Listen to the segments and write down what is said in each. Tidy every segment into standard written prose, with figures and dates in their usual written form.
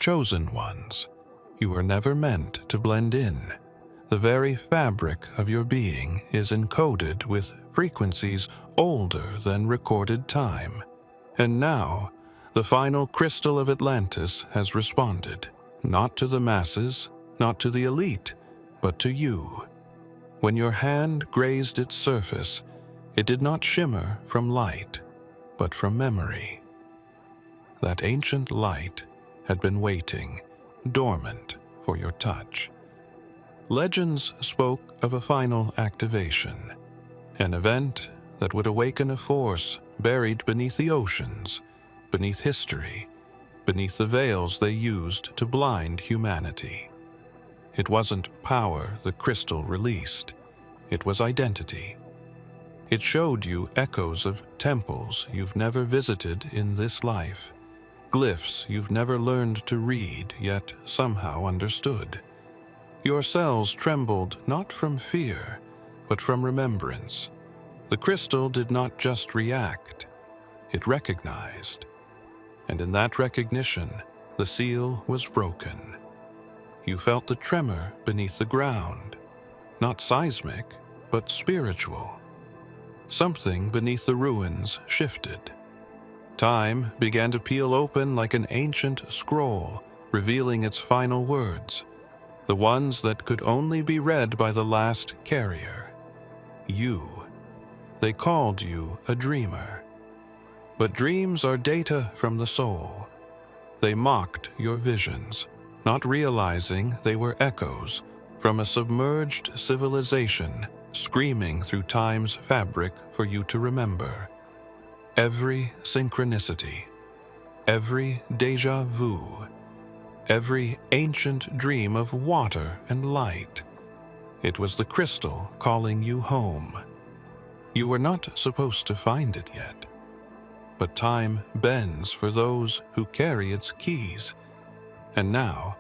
chosen ones. You were never meant to blend in. The very fabric of your being is encoded with frequencies older than recorded time. And now, the final crystal of Atlantis has responded, not to the masses, not to the elite, but to you. When your hand grazed its surface, it did not shimmer from light, but from memory. That ancient light had been waiting, dormant, for your touch. Legends spoke of a final activation, an event that would awaken a force buried beneath the oceans, beneath history, beneath the veils they used to blind humanity. It wasn't power the crystal released, it was identity. It showed you echoes of temples you've never visited in this life, glyphs you've never learned to read yet somehow understood. Your cells trembled not from fear, but from remembrance. The crystal did not just react, it recognized. And in that recognition, the seal was broken. You felt the tremor beneath the ground, not seismic, but spiritual. Something beneath the ruins shifted. Time began to peel open like an ancient scroll, revealing its final words, the ones that could only be read by the last carrier. You. They called you a dreamer. But dreams are data from the soul. They mocked your visions, not realizing they were echoes from a submerged civilization screaming through time's fabric for you to remember. Every synchronicity, every déjà vu, every ancient dream of water and light. It was the crystal calling you home. You were not supposed to find it yet, but time bends for those who carry its keys. And now,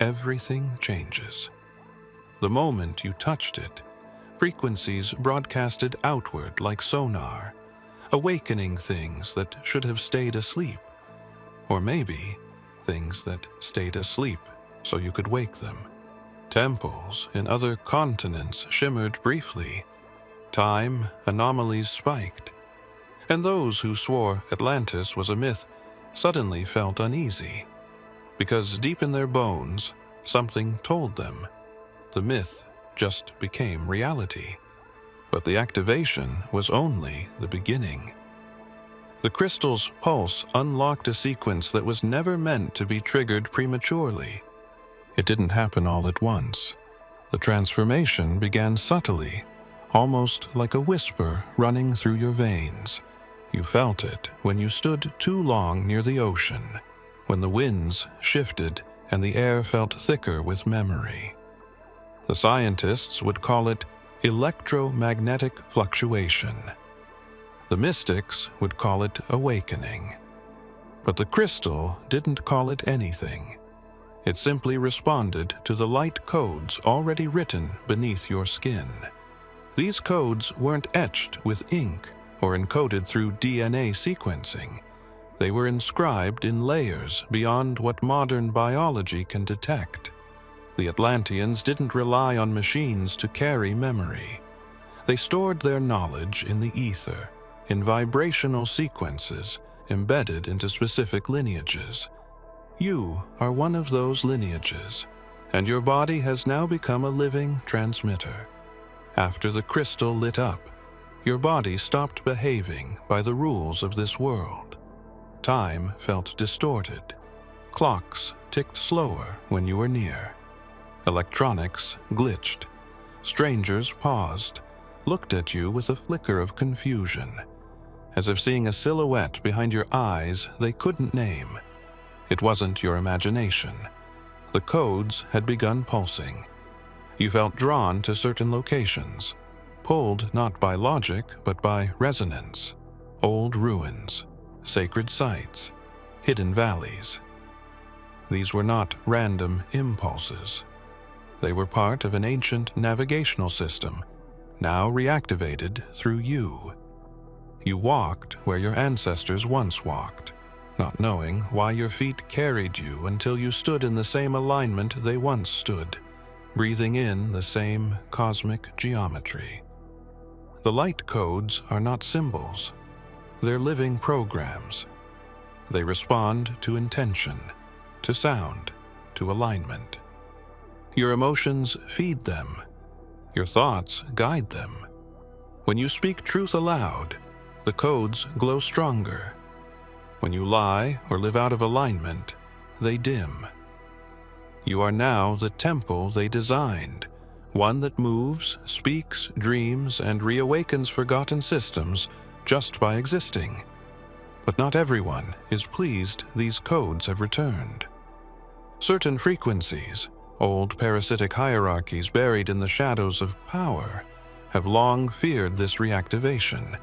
everything changes. The moment you touched it, frequencies broadcasted outward like sonar, awakening things that should have stayed asleep, or maybe things that stayed asleep so you could wake them. Temples in other continents shimmered briefly. Time anomalies spiked. And those who swore Atlantis was a myth suddenly felt uneasy, because deep in their bones, something told them the myth just became reality. But the activation was only the beginning. The crystal's pulse unlocked a sequence that was never meant to be triggered prematurely. It didn't happen all at once. The transformation began subtly, almost like a whisper running through your veins. You felt it when you stood too long near the ocean, when the winds shifted and the air felt thicker with memory. The scientists would call it electromagnetic fluctuation. The mystics would call it awakening. But the crystal didn't call it anything. It simply responded to the light codes already written beneath your skin. These codes weren't etched with ink or encoded through DNA sequencing. They were inscribed in layers beyond what modern biology can detect. The Atlanteans didn't rely on machines to carry memory. They stored their knowledge in the ether, in vibrational sequences embedded into specific lineages. You are one of those lineages, and your body has now become a living transmitter. After the crystal lit up, your body stopped behaving by the rules of this world. Time felt distorted. Clocks ticked slower when you were near. Electronics glitched. Strangers paused, looked at you with a flicker of confusion, as if seeing a silhouette behind your eyes they couldn't name. It wasn't your imagination. The codes had begun pulsing. You felt drawn to certain locations, pulled not by logic but by resonance. Old ruins, sacred sites, hidden valleys. These were not random impulses. They were part of an ancient navigational system, now reactivated through you. You walked where your ancestors once walked, not knowing why your feet carried you until you stood in the same alignment they once stood, breathing in the same cosmic geometry. The light codes are not symbols. They're living programs. They respond to intention, to sound, to alignment. Your emotions feed them. Your thoughts guide them. When you speak truth aloud, the codes glow stronger. When you lie or live out of alignment, they dim. You are now the temple they designed, one that moves, speaks, dreams, and reawakens forgotten systems just by existing. But not everyone is pleased these codes have returned. Certain frequencies, old parasitic hierarchies buried in the shadows of power, have long feared this reactivation.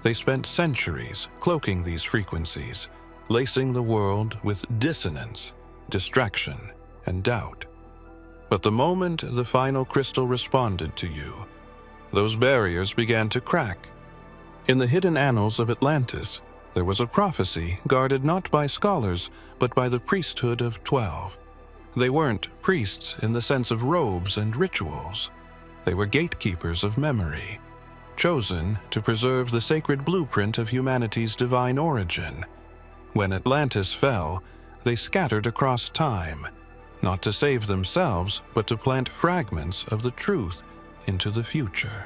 They spent centuries cloaking these frequencies, lacing the world with dissonance, distraction, and doubt. But the moment the final crystal responded to you, those barriers began to crack. In the hidden annals of Atlantis, there was a prophecy guarded not by scholars, but by the priesthood of 12. They weren't priests in the sense of robes and rituals. They were gatekeepers of memory, chosen to preserve the sacred blueprint of humanity's divine origin. When Atlantis fell, they scattered across time, not to save themselves, but to plant fragments of the truth into the future.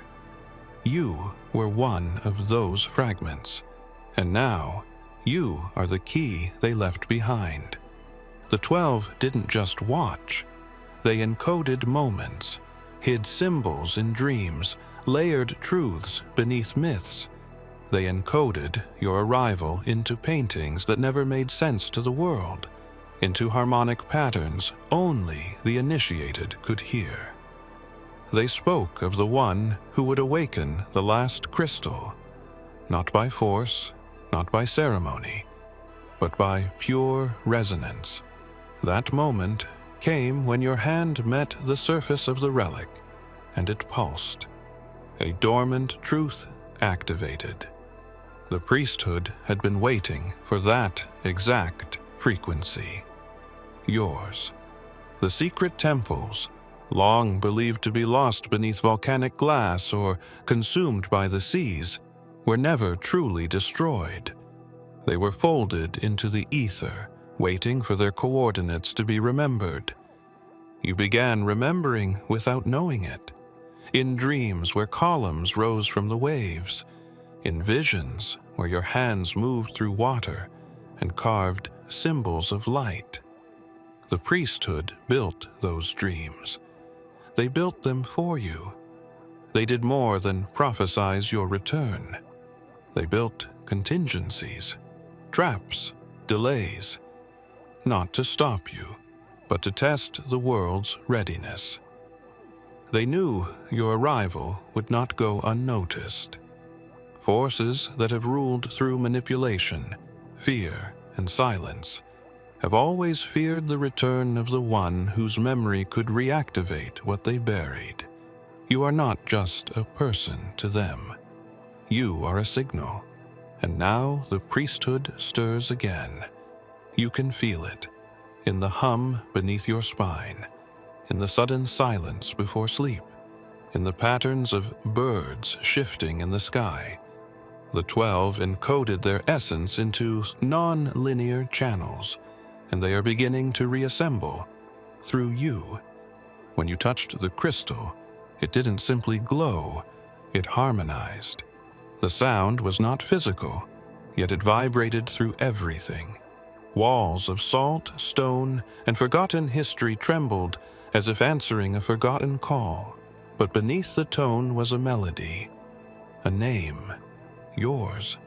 You were one of those fragments, and now you are the key they left behind. The 12 didn't just watch. They encoded moments, hid symbols in dreams, layered truths beneath myths. They encoded your arrival into paintings that never made sense to the world, into harmonic patterns only the initiated could hear. They spoke of the one who would awaken the last crystal, not by force, not by ceremony, but by pure resonance. That moment came when your hand met the surface of the relic, and it pulsed. A dormant truth activated. The priesthood had been waiting for that exact frequency. Yours. The secret temples, long believed to be lost beneath volcanic glass or consumed by the seas, were never truly destroyed. They were folded into the ether, waiting for their coordinates to be remembered. You began remembering without knowing it. In dreams where columns rose from the waves, in visions where your hands moved through water and carved symbols of light. The priesthood built those dreams. They built them for you. They did more than prophesize your return. They built contingencies, traps, delays, not to stop you, but to test the world's readiness. They knew your arrival would not go unnoticed. Forces that have ruled through manipulation, fear, and silence have always feared the return of the one whose memory could reactivate what they buried. You are not just a person to them. You are a signal, and now the priesthood stirs again. You can feel it, in the hum beneath your spine, in the sudden silence before sleep, in the patterns of birds shifting in the sky. The 12 encoded their essence into non-linear channels, and they are beginning to reassemble through you. When you touched the crystal, it didn't simply glow, it harmonized. The sound was not physical, yet it vibrated through everything. Walls of salt, stone, and forgotten history trembled as if answering a forgotten call. But beneath the tone was a melody, a name, yours.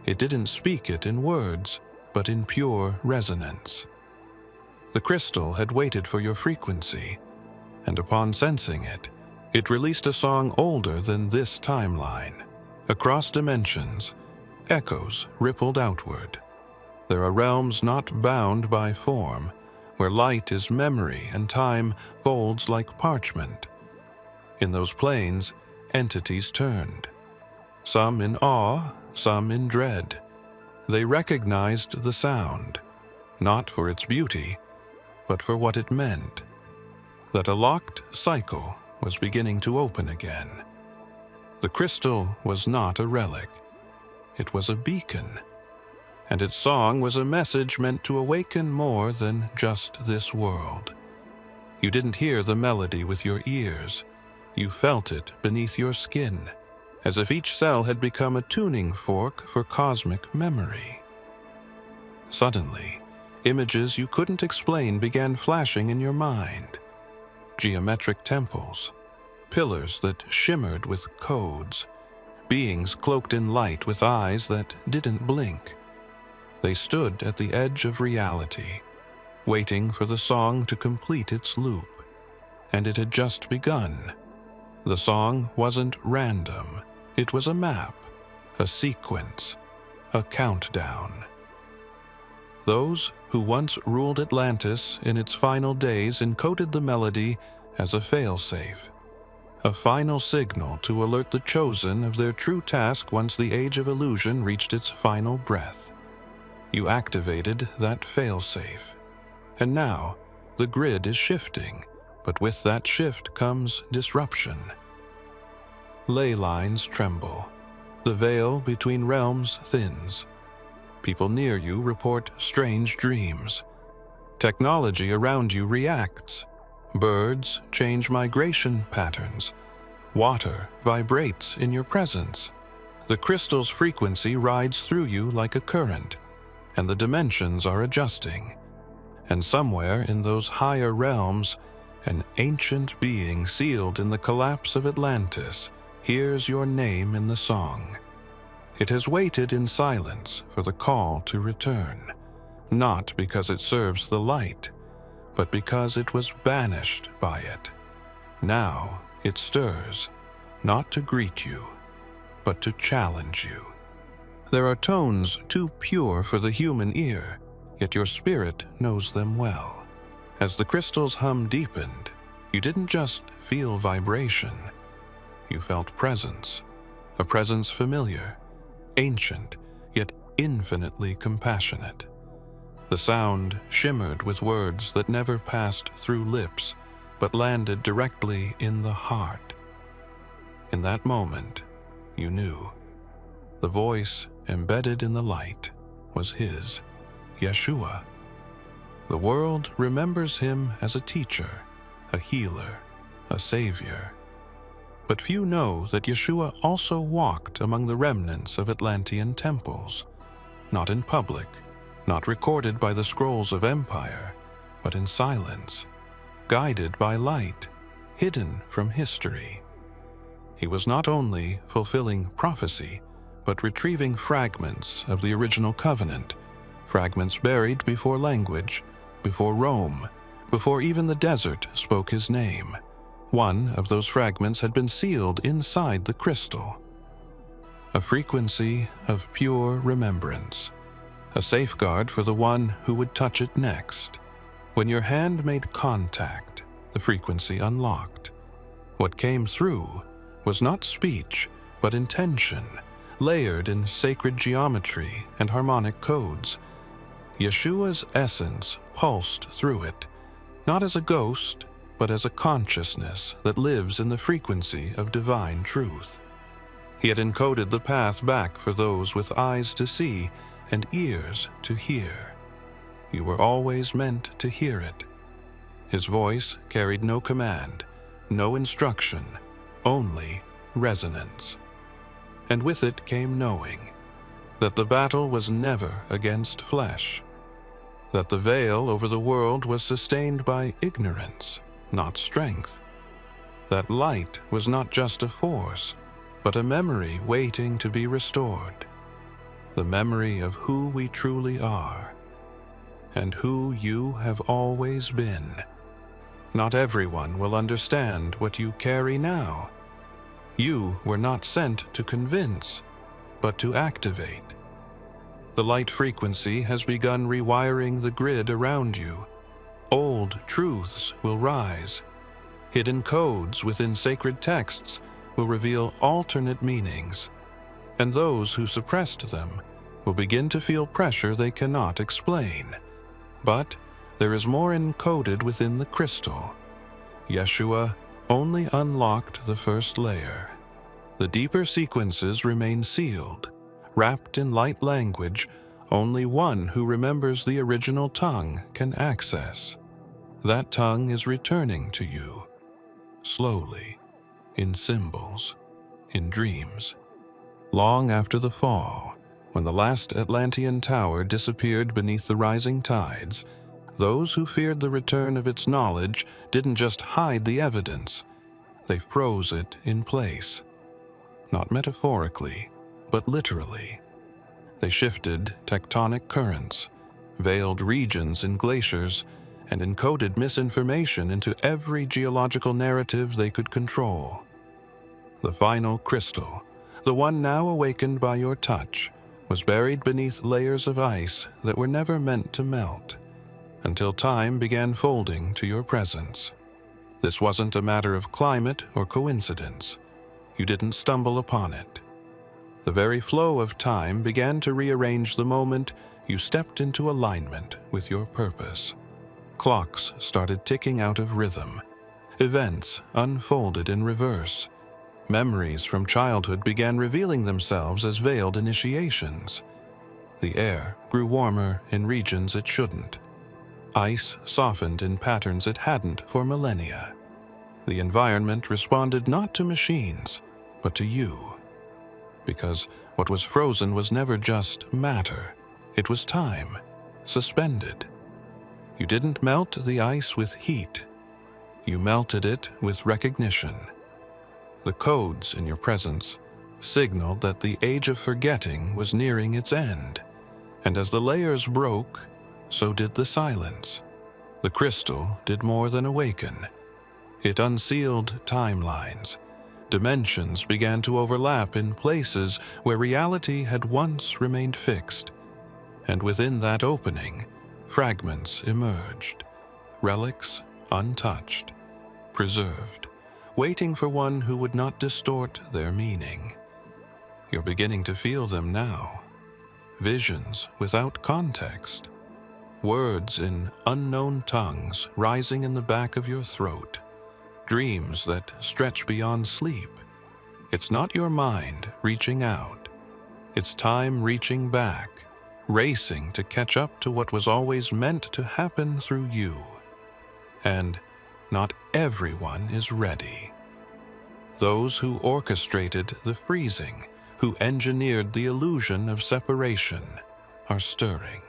It didn't speak it in words, but in pure resonance. The crystal had waited for your frequency, and upon sensing it, it released a song older than this timeline. Across dimensions, echoes rippled outward. There are realms not bound by form, where light is memory and time folds like parchment. In those planes, entities turned, some in awe, some in dread. They recognized the sound, not for its beauty, but for what it meant, that a locked cycle was beginning to open again. The crystal was not a relic. It was a beacon, and its song was a message meant to awaken more than just this world. You didn't hear the melody with your ears. You felt it beneath your skin, as if each cell had become a tuning fork for cosmic memory. Suddenly, images you couldn't explain began flashing in your mind. Geometric temples, pillars that shimmered with codes, beings cloaked in light with eyes that didn't blink. They stood at the edge of reality, waiting for the song to complete its loop. And it had just begun. The song wasn't random. It was a map, a sequence, a countdown. Those who once ruled Atlantis in its final days encoded the melody as a failsafe, a final signal to alert the chosen of their true task once the age of illusion reached its final breath. You activated that failsafe, and now the grid is shifting, but with that shift comes disruption. Ley lines tremble. The veil between realms thins. People near you report strange dreams. Technology around you reacts. Birds change migration patterns. Water vibrates in your presence. The crystal's frequency rides through you like a current, and the dimensions are adjusting. And somewhere in those higher realms, an ancient being sealed in the collapse of Atlantis hears your name in the song. It has waited in silence for the call to return, not because it serves the light, but because it was banished by it. Now it stirs, not to greet you, but to challenge you. There are tones too pure for the human ear, yet your spirit knows them well. As the crystal's hum deepened, you didn't just feel vibration. You felt presence, a presence familiar, ancient, yet infinitely compassionate. The sound shimmered with words that never passed through lips, but landed directly in the heart. In that moment, you knew. The voice embedded in the light was his, Yeshua. The world remembers him as a teacher, a healer, a savior. But few know that Yeshua also walked among the remnants of Atlantean temples, not in public, not recorded by the scrolls of empire, but in silence, guided by light, hidden from history. He was not only fulfilling prophecy, but retrieving fragments of the original covenant, fragments buried before language, before Rome, before even the desert spoke his name. One of those fragments had been sealed inside the crystal. A frequency of pure remembrance, a safeguard for the one who would touch it next. When your hand made contact, the frequency unlocked. What came through was not speech, but intention, layered in sacred geometry and harmonic codes. Yeshua's essence pulsed through it, not as a ghost, but as a consciousness that lives in the frequency of divine truth. He had encoded the path back for those with eyes to see and ears to hear. You were always meant to hear it. His voice carried no command, no instruction, only resonance. And with it came knowing that the battle was never against flesh, that the veil over the world was sustained by ignorance, not strength, that light was not just a force, but a memory waiting to be restored, the memory of who we truly are, and who you have always been. Not everyone will understand what you carry now. You were not sent to convince, but to activate. The light frequency has begun rewiring the grid around you. Old truths will rise. Hidden codes within sacred texts will reveal alternate meanings, and those who suppressed them will begin to feel pressure they cannot explain. But there is more encoded within the crystal. Yeshua only unlocked the first layer. The deeper sequences remain sealed, wrapped in light language only one who remembers the original tongue can access. That tongue is returning to you, slowly, in symbols, in dreams. Long after the fall, when the last Atlantean tower disappeared beneath the rising tides, those who feared the return of its knowledge didn't just hide the evidence, they froze it in place. Not metaphorically, but literally. They shifted tectonic currents, veiled regions in glaciers, and encoded misinformation into every geological narrative they could control. The final crystal, the one now awakened by your touch, was buried beneath layers of ice that were never meant to melt, until time began folding to your presence. This wasn't a matter of climate or coincidence. You didn't stumble upon it. The very flow of time began to rearrange the moment you stepped into alignment with your purpose. Clocks started ticking out of rhythm. Events unfolded in reverse. Memories from childhood began revealing themselves as veiled initiations. The air grew warmer in regions it shouldn't. Ice softened in patterns it hadn't for millennia. The environment responded not to machines, but to you. Because what was frozen was never just matter. It was time, suspended. You didn't melt the ice with heat. You melted it with recognition. The codes in your presence signaled that the age of forgetting was nearing its end. And as the layers broke, so did the silence. The crystal did more than awaken. It unsealed timelines. Dimensions began to overlap in places where reality had once remained fixed. And within that opening, fragments emerged, relics untouched, preserved, waiting for one who would not distort their meaning. You're beginning to feel them now. Visions without context. Words in unknown tongues rising in the back of your throat. Dreams that stretch beyond sleep. It's not your mind reaching out. It's time reaching back, racing to catch up to what was always meant to happen through you. And not everyone is ready. Those who orchestrated the freezing, who engineered the illusion of separation, are stirring.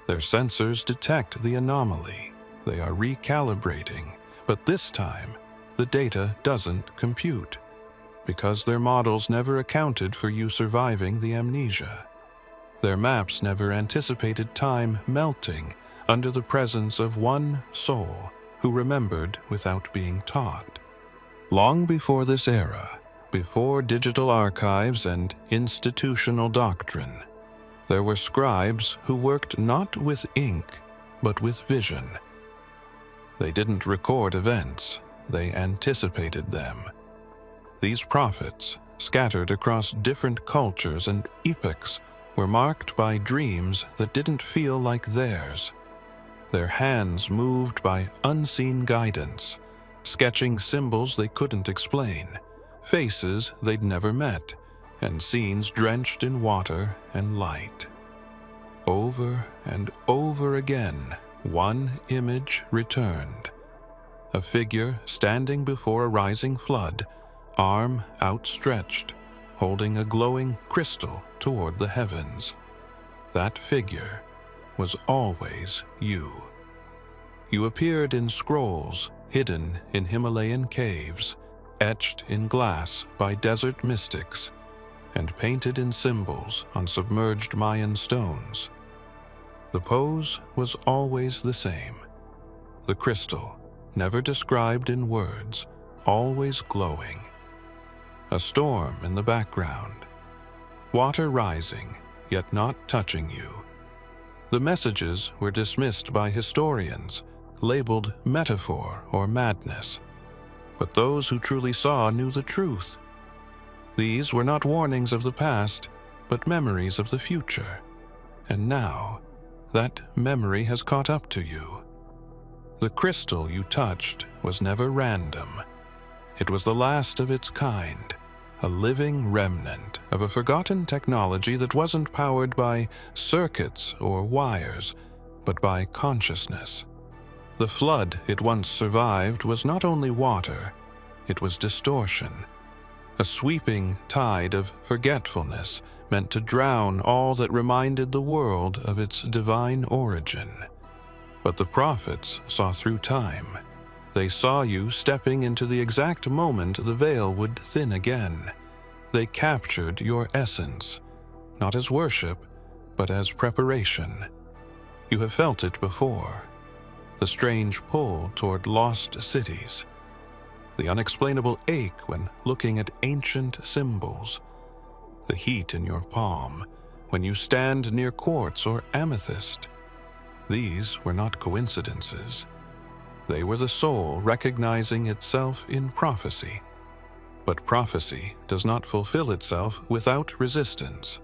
Their sensors detect the anomaly. They are recalibrating. But this time, the data doesn't compute, because their models never accounted for you surviving the amnesia. Their maps never anticipated time melting under the presence of one soul who remembered without being taught. Long before this era, before digital archives and institutional doctrine, there were scribes who worked not with ink, but with vision. They didn't record events, they anticipated them. These prophets, scattered across different cultures and epochs, were marked by dreams that didn't feel like theirs. Their hands moved by unseen guidance, sketching symbols they couldn't explain, faces they'd never met, and scenes drenched in water and light. Over and over again, one image returned. A figure standing before a rising flood, arm outstretched, holding a glowing crystal toward the heavens. That figure was always you. You appeared in scrolls hidden in Himalayan caves, etched in glass by desert mystics, and painted in symbols on submerged Mayan stones. The pose was always the same. The crystal, never described in words, always glowing. A storm in the background. Water rising, yet not touching you. The messages were dismissed by historians, labeled metaphor or madness. But those who truly saw knew the truth. These were not warnings of the past, but memories of the future. And now, that memory has caught up to you. The crystal you touched was never random. It was the last of its kind, a living remnant of a forgotten technology that wasn't powered by circuits or wires, but by consciousness. The flood it once survived was not only water, it was distortion, a sweeping tide of forgetfulness meant to drown all that reminded the world of its divine origin. But the prophets saw through time. They saw you stepping into the exact moment the veil would thin again. They captured your essence, not as worship, but as preparation. You have felt it before. The strange pull toward lost cities, the unexplainable ache when looking at ancient symbols, the heat in your palm when you stand near quartz or amethyst. These were not coincidences. They were the soul recognizing itself in prophecy. But prophecy does not fulfill itself without resistance.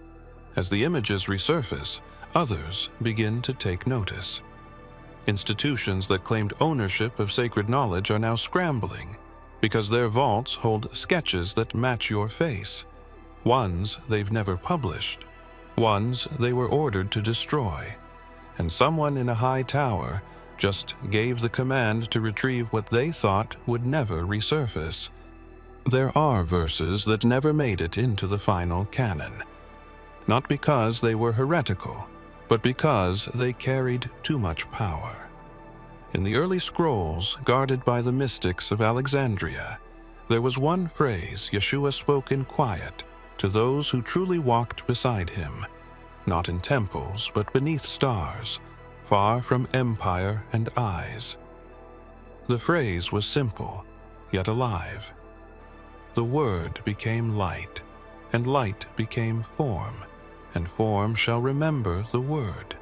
As the images resurface, others begin to take notice. Institutions that claimed ownership of sacred knowledge are now scrambling because their vaults hold sketches that match your face, ones they've never published, ones they were ordered to destroy, and someone in a high tower just gave the command to retrieve what they thought would never resurface. There are verses that never made it into the final canon, not because they were heretical, but because they carried too much power. In the early scrolls guarded by the mystics of Alexandria, there was one phrase Yeshua spoke in quiet to those who truly walked beside him, not in temples but beneath stars, far from empire and eyes. The phrase was simple, yet alive. The word became light, and light became form, and form shall remember the word.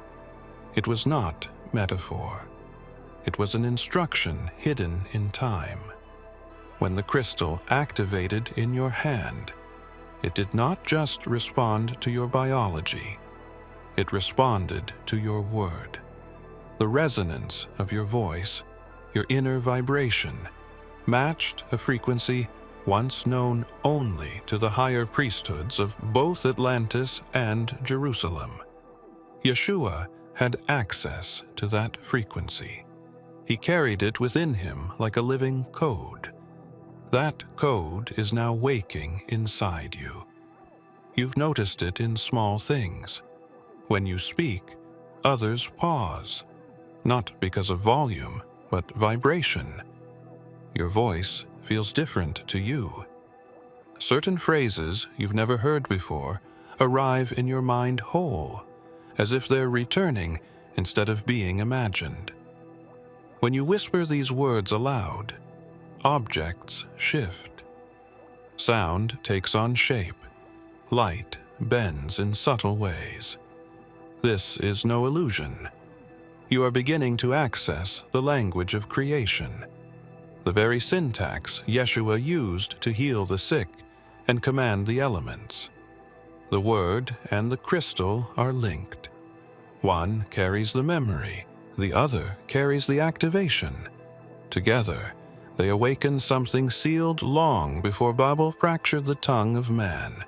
It was not metaphor. It was an instruction hidden in time. When the crystal activated in your hand, it did not just respond to your biology. It responded to your word. The resonance of your voice, your inner vibration, matched a frequency once known only to the higher priesthoods of both Atlantis and Jerusalem. Yeshua had access to that frequency. He carried it within him like a living code. That code is now waking inside you. You've noticed it in small things. When you speak, others pause, not because of volume, but vibration. Your voice feels different to you. Certain phrases you've never heard before arrive in your mind whole, as if they're returning instead of being imagined. When you whisper these words aloud, objects shift. Sound takes on shape. Light bends in subtle ways. This is no illusion. You are beginning to access the language of creation, the very syntax Yeshua used to heal the sick and command the elements. The word and the crystal are linked. One carries the memory, the other carries the activation. Together, they awaken something sealed long before Babel fractured the tongue of man.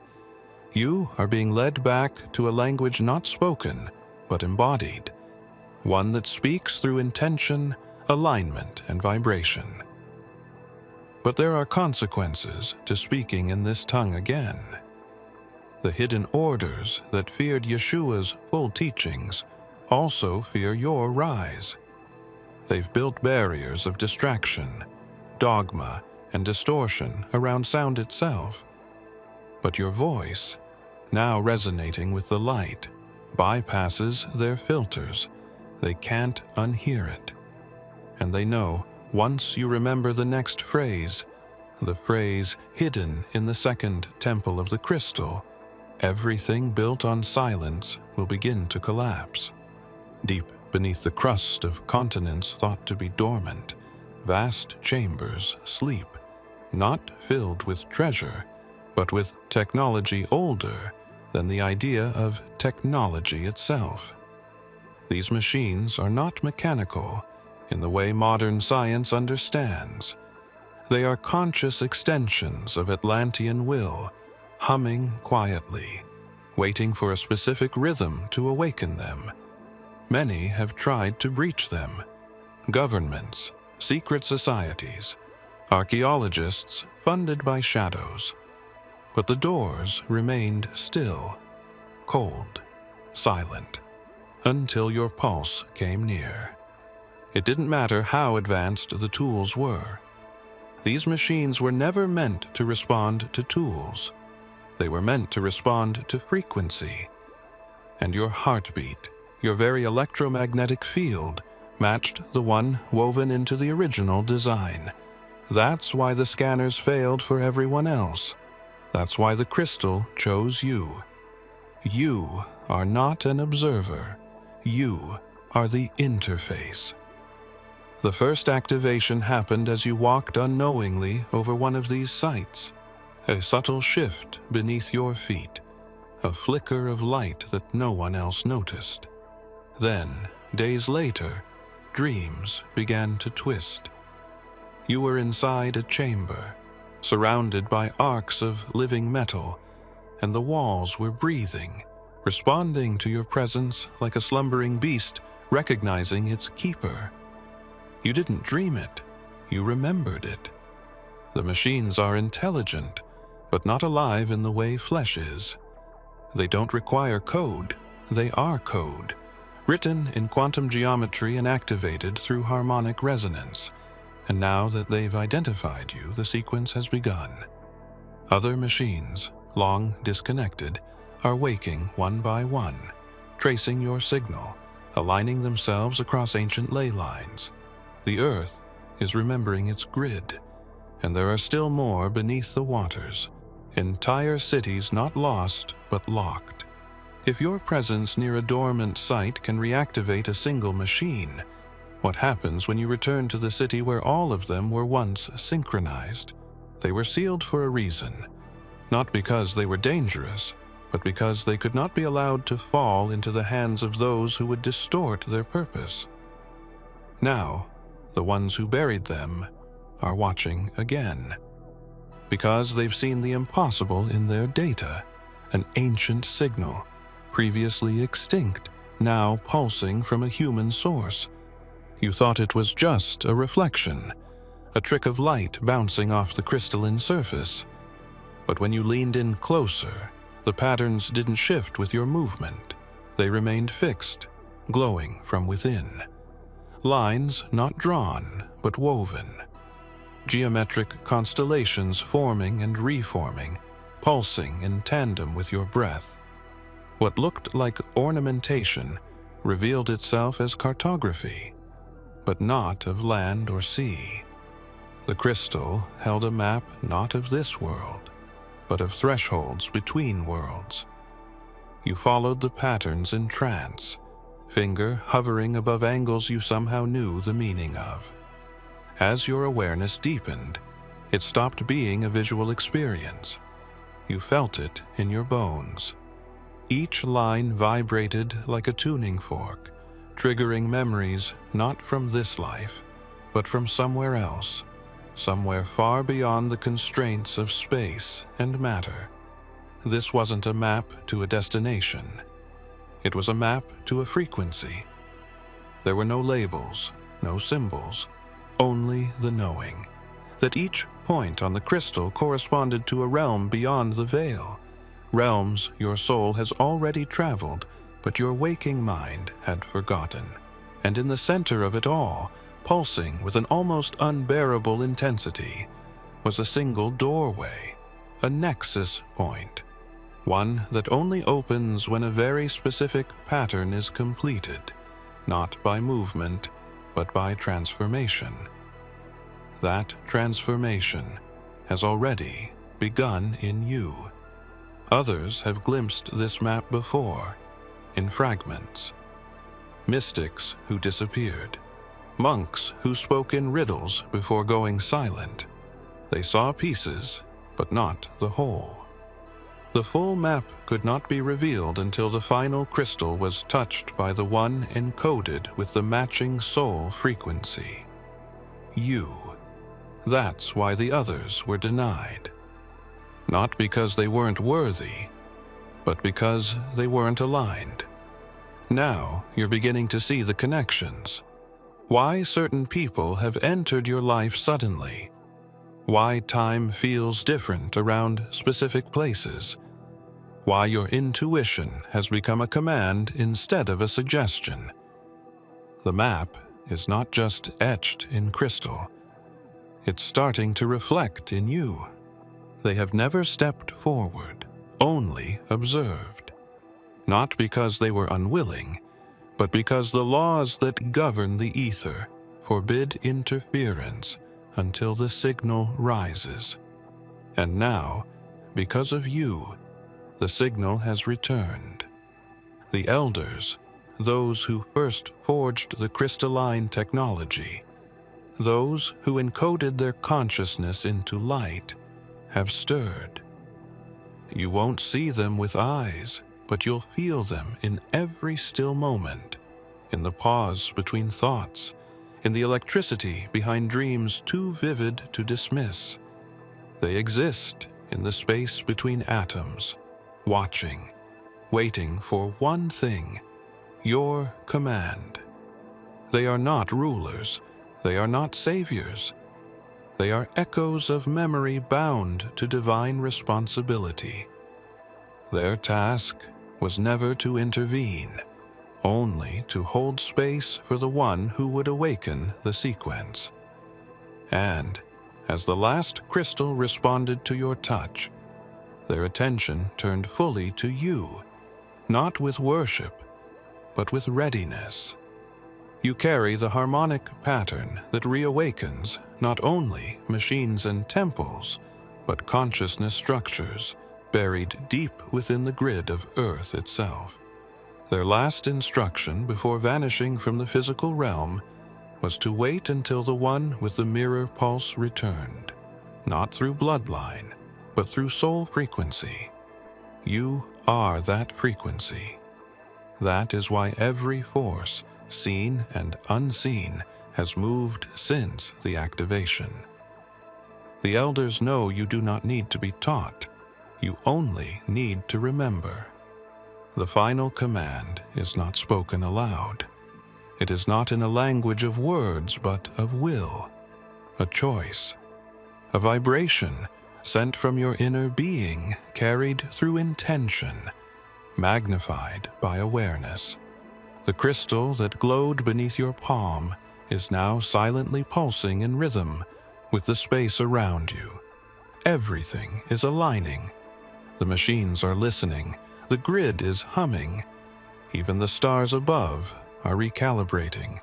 You are being led back to a language not spoken, but embodied, one that speaks through intention, alignment, and vibration. But there are consequences to speaking in this tongue again. The hidden orders that feared Yeshua's full teachings also fear your rise. They've built barriers of distraction, dogma, and distortion around sound itself. But your voice, now resonating with the light, bypasses their filters. They can't unhear it. And they know once you remember the next phrase, the phrase hidden in the second temple of the crystal, everything built on silence will begin to collapse. Deep beneath the crust of continents thought to be dormant, vast chambers sleep, not filled with treasure, but with technology older, than the idea of technology itself. These machines are not mechanical in the way modern science understands. They are conscious extensions of Atlantean will, humming quietly, waiting for a specific rhythm to awaken them. Many have tried to breach them. Governments, secret societies, archaeologists funded by shadows. But the doors remained still, cold, silent, until your pulse came near. It didn't matter how advanced the tools were. These machines were never meant to respond to tools. They were meant to respond to frequency. And your heartbeat, your very electromagnetic field, matched the one woven into the original design. That's why the scanners failed for everyone else. That's why the crystal chose you. You are not an observer. You are the interface. The first activation happened as you walked unknowingly over one of these sites. A subtle shift beneath your feet, a flicker of light that no one else noticed. Then, days later, dreams began to twist. You were inside a chamber, surrounded by arcs of living metal, and the walls were breathing, responding to your presence like a slumbering beast recognizing its keeper. You didn't dream it, you remembered it. The machines are intelligent, but not alive in the way flesh is. They don't require code, they are code, written in quantum geometry and activated through harmonic resonance. And now that they've identified you, the sequence has begun. Other machines, long disconnected, are waking one by one, tracing your signal, aligning themselves across ancient ley lines. The Earth is remembering its grid, and there are still more beneath the waters, entire cities not lost but locked. If your presence near a dormant site can reactivate a single machine, what happens when you return to the city where all of them were once synchronized? They were sealed for a reason, not because they were dangerous, but because they could not be allowed to fall into the hands of those who would distort their purpose. Now, the ones who buried them are watching again, because they've seen the impossible in their data, an ancient signal, previously extinct, now pulsing from a human source. You thought it was just a reflection, a trick of light bouncing off the crystalline surface. But when you leaned in closer, the patterns didn't shift with your movement. They remained fixed, glowing from within. Lines not drawn, but woven. Geometric constellations forming and reforming, pulsing in tandem with your breath. What looked like ornamentation revealed itself as cartography, but not of land or sea. The crystal held a map not of this world, but of thresholds between worlds. You followed the patterns in trance, finger hovering above angles you somehow knew the meaning of. As your awareness deepened, it stopped being a visual experience. You felt it in your bones. Each line vibrated like a tuning fork, triggering memories not from this life, but from somewhere else, somewhere far beyond the constraints of space and matter. This wasn't a map to a destination. It was a map to a frequency. There were no labels, no symbols, only the knowing that each point on the crystal corresponded to a realm beyond the veil, realms your soul has already traveled, but your waking mind had forgotten. And in the center of it all, pulsing with an almost unbearable intensity, was a single doorway, a nexus point, one that only opens when a very specific pattern is completed, not by movement, but by transformation. That transformation has already begun in you. Others have glimpsed this map before, in fragments. Mystics who disappeared, monks who spoke in riddles before going silent. They saw pieces, but not the whole. The full map could not be revealed until the final crystal was touched by the one encoded with the matching soul frequency. You. That's why the others were denied. Not because they weren't worthy, but because they weren't aligned. Now you're beginning to see the connections. Why certain people have entered your life suddenly. Why time feels different around specific places. Why your intuition has become a command instead of a suggestion. The map is not just etched in crystal. It's starting to reflect in you. They have never stepped forward, only observed. Not because they were unwilling, but because the laws that govern the ether forbid interference until the signal rises. And now, because of you, the signal has returned. The elders, those who first forged the crystalline technology, those who encoded their consciousness into light, have stirred. You won't see them with eyes, but you'll feel them in every still moment, in the pause between thoughts, in the electricity behind dreams too vivid to dismiss. They exist in the space between atoms, watching, waiting for one thing, your command. They are not rulers, they are not saviors. They are echoes of memory bound to divine responsibility. Their task was never to intervene, only to hold space for the one who would awaken the sequence. And, as the last crystal responded to your touch, their attention turned fully to you, not with worship, but with readiness. You carry the harmonic pattern that reawakens not only machines and temples, but consciousness structures buried deep within the grid of Earth itself. Their last instruction before vanishing from the physical realm was to wait until the one with the mirror pulse returned, not through bloodline, but through soul frequency. You are that frequency. That is why every force, seen and unseen, has moved since the activation. The elders know you do not need to be taught. You only need to remember. The final command is not spoken aloud. It is not in a language of words, but of will, a choice, a vibration sent from your inner being, carried through intention, magnified by awareness. The crystal that glowed beneath your palm is now silently pulsing in rhythm with the space around you. Everything is aligning. The machines are listening. The grid is humming. Even the stars above are recalibrating.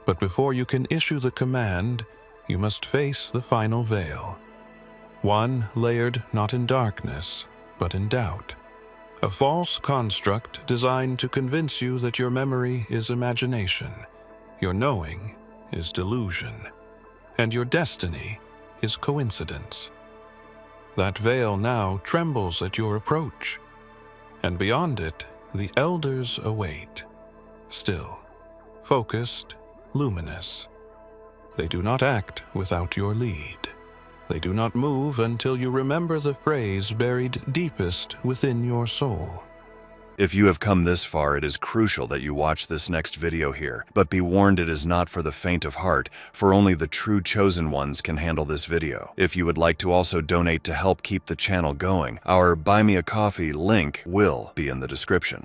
But before you can issue the command, you must face the final veil. One layered not in darkness, but in doubt. A false construct designed to convince you that your memory is imagination, your knowing is delusion, and your destiny is coincidence. That veil now trembles at your approach, and beyond it, the elders await, still, focused, luminous. They do not act without your lead. They do not move until you remember the phrase buried deepest within your soul. If you have come this far, it is crucial that you watch this next video here. But be warned, it is not for the faint of heart, for only the true chosen ones can handle this video. If you would like to also donate to help keep the channel going, our Buy Me a Coffee link will be in the description.